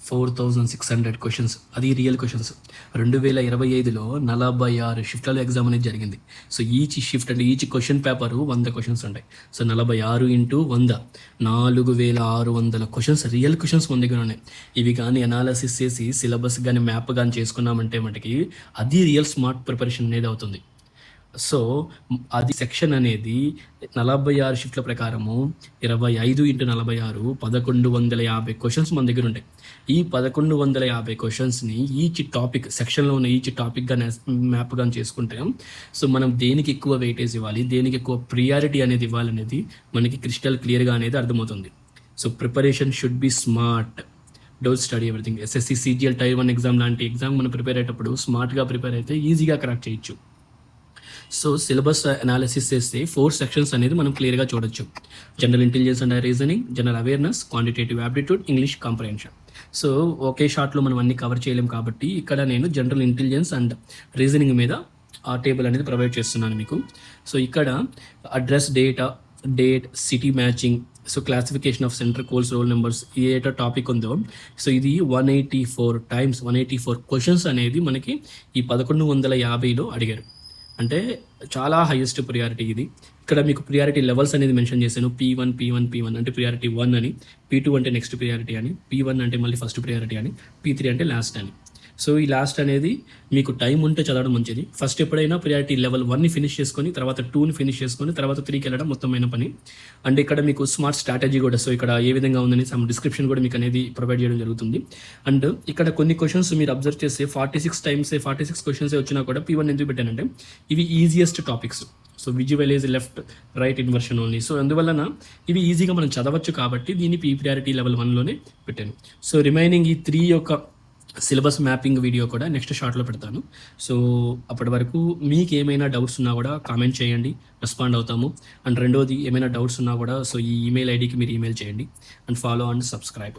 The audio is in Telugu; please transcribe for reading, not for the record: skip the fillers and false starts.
4600 క్వశ్చన్స్, అది రియల్ క్వశ్చన్స్. 2025లో 46 షిఫ్ట్లలో ఎగ్జామ్ అనేది జరిగింది. సో ఈచ్ షిఫ్ట్ అంటే ఈచ్ క్వశ్చన్ పేపరు 100 క్వశ్చన్స్ ఉంటాయి. So 46 into 100 4600 questions, real questions మన దగ్గర ఉన్నాయి. ఇవి కానీ అనాలిసిస్ చేసి సిలబస్ కానీ మ్యాప్ కానీ చేసుకున్నామంటే మనకి అది రియల్ స్మార్ట్ ప్రిపరేషన్ అనేది అవుతుంది. సో అది సెక్షన్ అనేది 46 షిఫ్ట్ల ప్రకారము 25 ఇంటూ 46 1150 క్వశ్చన్స్ మన దగ్గర ఉంటాయి. ఈ 1150 క్వశ్చన్స్ని ఈచ్ టాపిక్ సెక్షన్లో ఉన్న ఈచ్ టాపిక్ కానీ మ్యాప్ కానీ చేసుకుంటే సో మనం దేనికి ఎక్కువ వెయిటేజ్ ఇవ్వాలి, దేనికి ఎక్కువ ప్రియారిటీ అనేది ఇవ్వాలనేది మనకి క్రిస్టల్ క్లియర్గా అనేది అర్థమవుతుంది. So preparation should be smart, don't study everything. SSC CGL tyre 1 exam లాంటి ఎగ్జామ్ మనం ప్రిపేర్ అయ్యేటప్పుడు స్మార్ట్గా ప్రిపేర్ అయితే ఈజీగా క్రాక్ చేయొచ్చు. సో సిలబస్ అనాలిసిస్ చేస్తే 4 సెక్షన్స్ అనేది మనం క్లియర్గా చూడొచ్చు. General intelligence and reasoning, general awareness, quantitative aptitude, English comprehension. So ఒకే షార్ట్లో మనం అన్ని కవర్ చేయలేం కాబట్టి ఇక్కడ నేను జనరల్ ఇంటెలిజెన్స్ అండ్ రీజనింగ్ మీద ఆ టేబుల్ అనేది ప్రొవైడ్ చేస్తున్నాను మీకు. సో ఇక్కడ address, date, city matching, so classification of centre, కోల్స్, రోల్ నెంబర్స్, ఏ టాపిక్ ఉందో సో ఇది 184 క్వశ్చన్స్ అనేది మనకి ఈ 1150లో అడిగారు. అంటే చాలా హైయెస్ట్ ప్రియారిటీ ఇది. ఇక్కడ మీకు ప్రియారిటీ లెవెల్స్ అనేది మెన్షన్ చేశాను. P1 అంటే ప్రియారిటీ 1 అని, P2 అంటే నెక్స్ట్ ప్రియారిటీ అని, P1 అంటే మళ్ళీ ఫస్ట్ ప్రియారిటీ అని, P3 అంటే లాస్ట్ అని. సో ఈ లాస్ట్ అనేది మీకు టైం ఉంటే చదవడం మంచిది. ఫస్ట్ ఎప్పుడైనా ప్రియారిటీ లెవెల్ 1ని ఫినిష్ చేసుకొని తర్వాత 2ని ఫినిష్ చేసుకొని తర్వాత 3కి వెళ్ళడం మొత్తమైన పని. అండ్ ఇక్కడ మీకు స్మార్ట్ స్ట్రాటజీ కూడా, సో ఇక్కడ ఏ విధంగా ఉందని సమ్ డిస్క్రిప్షన్ కూడా మీకు అనేది ప్రొవైడ్ చేయడం జరుగుతుంది. అండ్ ఇక్కడ కొన్ని క్వశ్చన్స్ మీరు అబ్జర్వ్ చేస్తే 46 క్వశ్చన్స్ వచ్చినా కూడా P1 ఎందుకు పెట్టానంటే ఇవి easiest topics. So visualise left right inversion only. So అందువలన ఇవి ఈజీగా మనం చదవచ్చు కాబట్టి దీన్ని ప్రియారిటీ లెవెల్ 1లోనే పెట్టాను. సో రిమైనింగ్ ఈ 3 యొక్క సిలబస్ మ్యాపింగ్ వీడియో కూడా నెక్స్ట్ షార్ట్లో పెడతాను. సో అప్పటి వరకు మీకు ఏమైనా డౌట్స్ ఉన్నా కూడా కామెంట్ చేయండి, రెస్పాండ్ అవుతాము. అండ్ రెండోది ఏమైనా డౌట్స్ ఉన్నా కూడా సో ఈ ఈమెయిల్ ఐడికి మీరు ఈమెయిల్ చేయండి. And follow and subscribe.